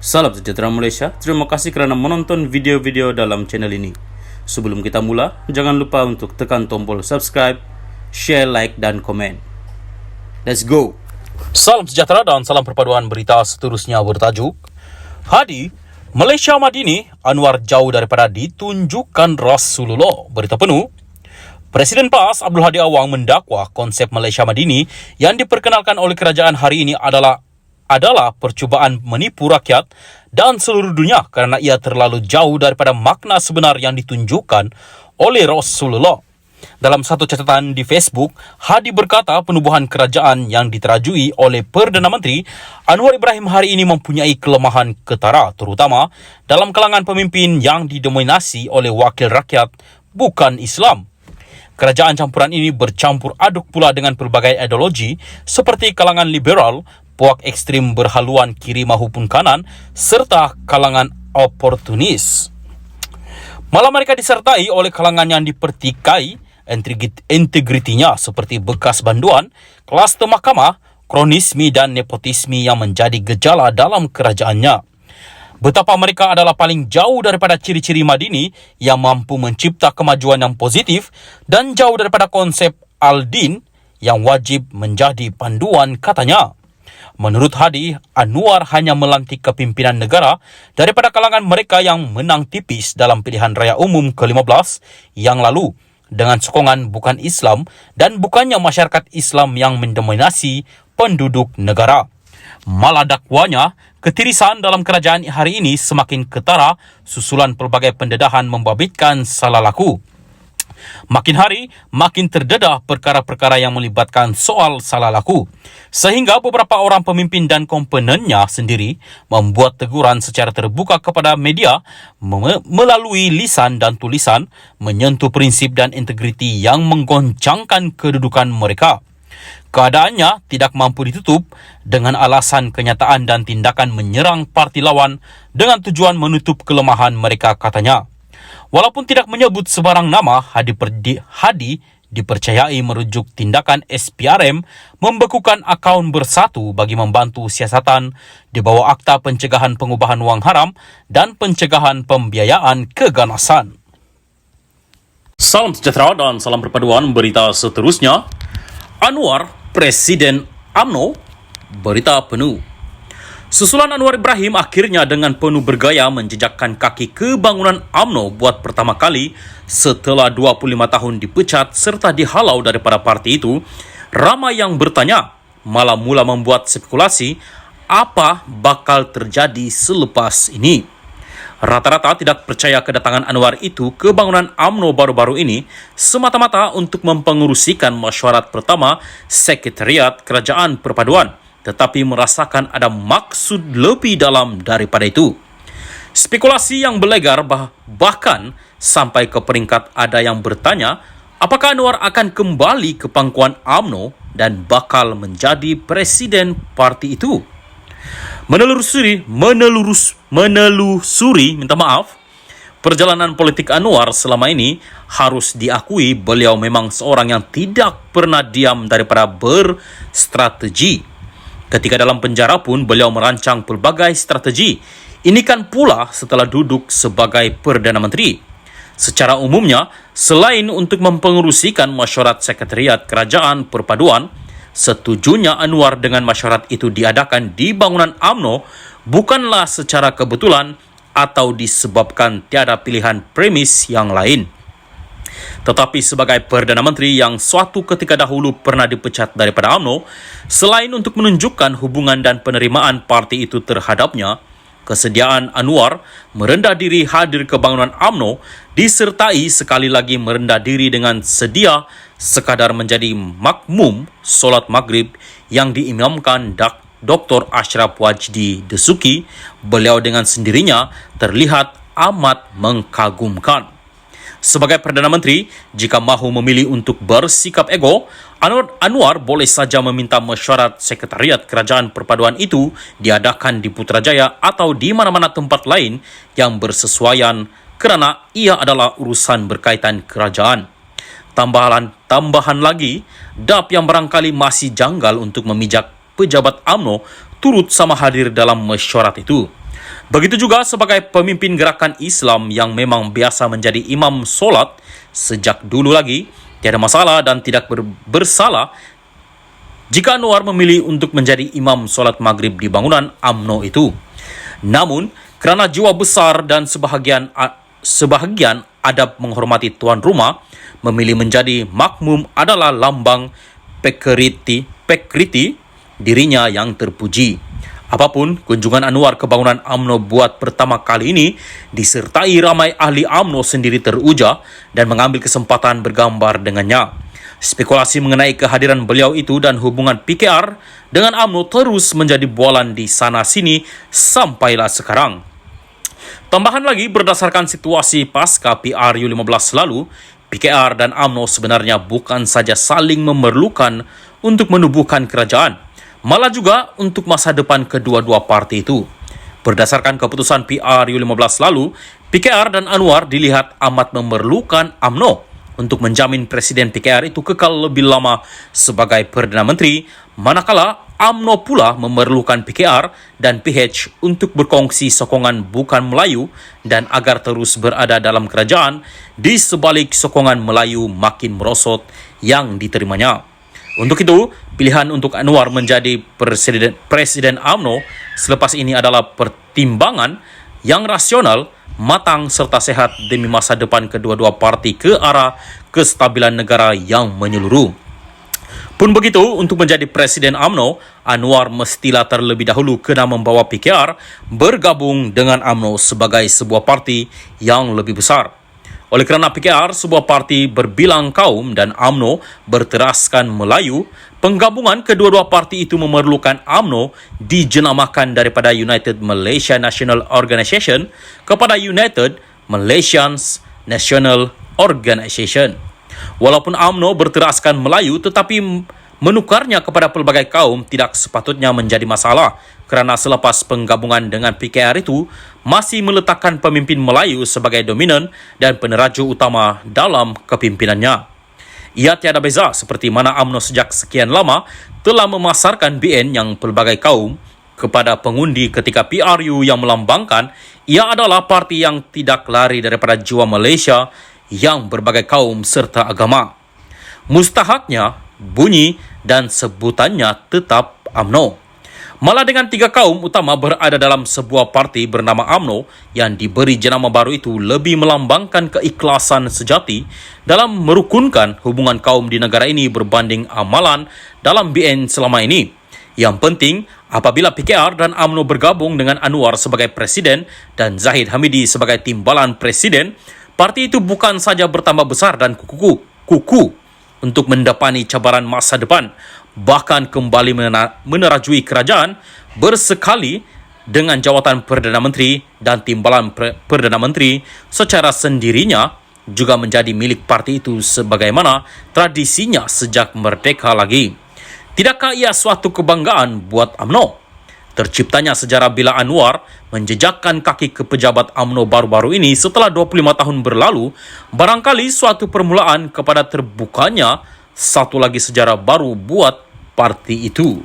Salam sejahtera Malaysia, terima kasih kerana menonton video-video dalam channel ini. Sebelum kita mula, jangan lupa untuk tekan tombol subscribe, share, like dan komen. Let's go! Salam sejahtera dan salam perpaduan berita seterusnya bertajuk Hadi, Malaysia Madini, Anwar jauh daripada ditunjukkan Rasulullah. Berita penuh. Presiden PAS Abdul Hadi Awang mendakwa konsep Malaysia Madini yang diperkenalkan oleh kerajaan hari ini adalah percubaan menipu rakyat dan seluruh dunia kerana ia terlalu jauh daripada makna sebenar yang ditunjukkan oleh Rasulullah. Dalam satu catatan di Facebook, Hadi berkata penubuhan kerajaan yang diterajui oleh Perdana Menteri Anwar Ibrahim hari ini mempunyai kelemahan ketara, terutama dalam kalangan pemimpin yang didominasi oleh wakil rakyat bukan Islam. Kerajaan campuran ini bercampur aduk pula dengan pelbagai ideologi seperti kalangan liberal, puak ekstrim berhaluan kiri maupun kanan, serta kalangan oportunis. Malah mereka disertai oleh kalangan yang dipertikai integritinya seperti bekas banduan, kluster mahkamah, kronisme dan nepotisme yang menjadi gejala dalam kerajaannya. Betapa mereka adalah paling jauh daripada ciri-ciri Madini yang mampu mencipta kemajuan yang positif dan jauh daripada konsep Al-Din yang wajib menjadi panduan, katanya. Menurut Hadi, Anwar hanya melantik kepimpinan negara daripada kalangan mereka yang menang tipis dalam pilihan raya umum ke-15 yang lalu dengan sokongan bukan Islam dan bukannya masyarakat Islam yang mendominasi penduduk negara. Malah dakwanya, ketirisan dalam kerajaan hari ini semakin ketara susulan pelbagai pendedahan membabitkan salah laku. Makin hari, makin terdedah perkara-perkara yang melibatkan soal salah laku. Sehingga beberapa orang pemimpin dan komponennya sendiri membuat teguran secara terbuka kepada media melalui lisan dan tulisan menyentuh prinsip dan integriti yang menggoncangkan kedudukan mereka. Keadaannya tidak mampu ditutup dengan alasan kenyataan dan tindakan menyerang parti lawan dengan tujuan menutup kelemahan mereka, katanya. Walaupun tidak menyebut sebarang nama, Hadi dipercayai merujuk tindakan SPRM membekukan akaun bersatu bagi membantu siasatan di bawah Akta Pencegahan Pengubahan Wang Haram dan Pencegahan Pembiayaan Keganasan. Salam sejahtera dan salam perpaduan berita seterusnya. Anwar, Presiden UMNO, berita penuh. Susulan Anwar Ibrahim akhirnya dengan penuh bergaya menjejakkan kaki ke bangunan UMNO buat pertama kali setelah 25 tahun dipecat serta dihalau daripada parti itu. Ramai yang bertanya, malah mula membuat spekulasi apa bakal terjadi selepas ini. Rata-rata tidak percaya kedatangan Anwar itu ke bangunan UMNO baru-baru ini semata-mata untuk mempengerusikan mesyuarat pertama Sekretariat Kerajaan Perpaduan, tetapi merasakan ada maksud lebih dalam daripada itu. Spekulasi yang berlegar bahkan sampai ke peringkat ada yang bertanya apakah Anwar akan kembali ke pangkuan UMNO dan bakal menjadi presiden parti itu. Menelusuri perjalanan politik Anwar selama ini, harus diakui beliau memang seorang yang tidak pernah diam daripada berstrategi. Ketika dalam penjara pun beliau merancang pelbagai strategi. Ini kan pula setelah duduk sebagai Perdana Menteri. Secara umumnya, selain untuk mempengerusikan mesyuarat Sekretariat Kerajaan Perpaduan, setujunya Anwar dengan mesyuarat itu diadakan di bangunan UMNO bukanlah secara kebetulan atau disebabkan tiada pilihan premis yang lain. Tetapi sebagai Perdana Menteri yang suatu ketika dahulu pernah dipecat daripada UMNO, selain untuk menunjukkan hubungan dan penerimaan parti itu terhadapnya, kesediaan Anwar merendah diri hadir ke bangunan UMNO disertai sekali lagi merendah diri dengan sedia sekadar menjadi makmum solat maghrib yang diimamkan Dr. Ashraf Wajdi Desuki. Beliau dengan sendirinya terlihat amat mengagumkan. Sebagai Perdana Menteri, jika mahu memilih untuk bersikap ego, Anwar boleh saja meminta mesyuarat Sekretariat Kerajaan Perpaduan itu diadakan di Putrajaya atau di mana-mana tempat lain yang bersesuaian kerana ia adalah urusan berkaitan kerajaan. Tambahan lagi, DAP yang barangkali masih janggal untuk memijak pejabat UMNO turut sama hadir dalam mesyuarat itu. Begitu juga sebagai pemimpin gerakan Islam yang memang biasa menjadi imam solat sejak dulu lagi, tiada masalah dan tidak bersalah jika Anwar memilih untuk menjadi imam solat maghrib di bangunan UMNO itu. Namun, kerana jiwa besar dan sebahagian adab menghormati tuan rumah, memilih menjadi makmum adalah lambang pekriti dirinya yang terpuji. Apapun, kunjungan Anwar ke bangunan UMNO buat pertama kali ini disertai ramai ahli UMNO sendiri teruja dan mengambil kesempatan bergambar dengannya. Spekulasi mengenai kehadiran beliau itu dan hubungan PKR dengan UMNO terus menjadi bualan di sana-sini sampailah sekarang. Tambahan lagi, berdasarkan situasi pasca PRU15 lalu, PKR dan UMNO sebenarnya bukan saja saling memerlukan untuk menubuhkan kerajaan, malah juga untuk masa depan kedua-dua parti itu. Berdasarkan keputusan PRU15 lalu, PKR dan Anwar dilihat amat memerlukan UMNO untuk menjamin Presiden PKR itu kekal lebih lama sebagai Perdana Menteri, manakala UMNO pula memerlukan PKR dan PH untuk berkongsi sokongan bukan Melayu dan agar terus berada dalam kerajaan di sebalik sokongan Melayu makin merosot yang diterimanya. Untuk itu, pilihan untuk Anwar menjadi Presiden UMNO selepas ini adalah pertimbangan yang rasional, matang serta sehat demi masa depan kedua-dua parti ke arah kestabilan negara yang menyeluruh. Pun begitu, untuk menjadi Presiden UMNO, Anwar mestilah terlebih dahulu kena membawa PKR bergabung dengan UMNO sebagai sebuah parti yang lebih besar. Oleh kerana PKR sebuah parti berbilang kaum dan UMNO berteraskan Melayu, penggabungan kedua-dua parti itu memerlukan UMNO dijenamakan daripada United Malaysia National Organisation kepada United Malaysians National Organisation. Walaupun UMNO berteraskan Melayu, tetapi menukarnya kepada pelbagai kaum tidak sepatutnya menjadi masalah kerana selepas penggabungan dengan PKR itu masih meletakkan pemimpin Melayu sebagai dominan dan peneraju utama dalam kepimpinannya. Ia tiada beza seperti mana UMNO sejak sekian lama telah memasarkan BN yang pelbagai kaum kepada pengundi ketika PRU yang melambangkan ia adalah parti yang tidak lari daripada jiwa Malaysia yang berbagai kaum serta agama. Mustahaknya, bunyi dan sebutannya tetap UMNO. Malah dengan 3 kaum utama berada dalam sebuah parti bernama UMNO yang diberi jenama baru itu lebih melambangkan keikhlasan sejati dalam merukunkan hubungan kaum di negara ini berbanding amalan dalam BN selama ini. Yang penting, apabila PKR dan UMNO bergabung dengan Anwar sebagai Presiden dan Zahid Hamidi sebagai timbalan Presiden, parti itu bukan saja bertambah besar dan kuku untuk mendepani cabaran masa depan, bahkan kembali menerajui kerajaan bersekali dengan jawatan Perdana Menteri dan timbalan Perdana Menteri secara sendirinya juga menjadi milik parti itu sebagaimana tradisinya sejak merdeka lagi. Tidakkah ia suatu kebanggaan buat UMNO? Terciptanya sejarah bila Anwar menjejakkan kaki ke pejabat UMNO baru-baru ini setelah 25 tahun berlalu, barangkali suatu permulaan kepada terbukanya satu lagi sejarah baru buat parti itu.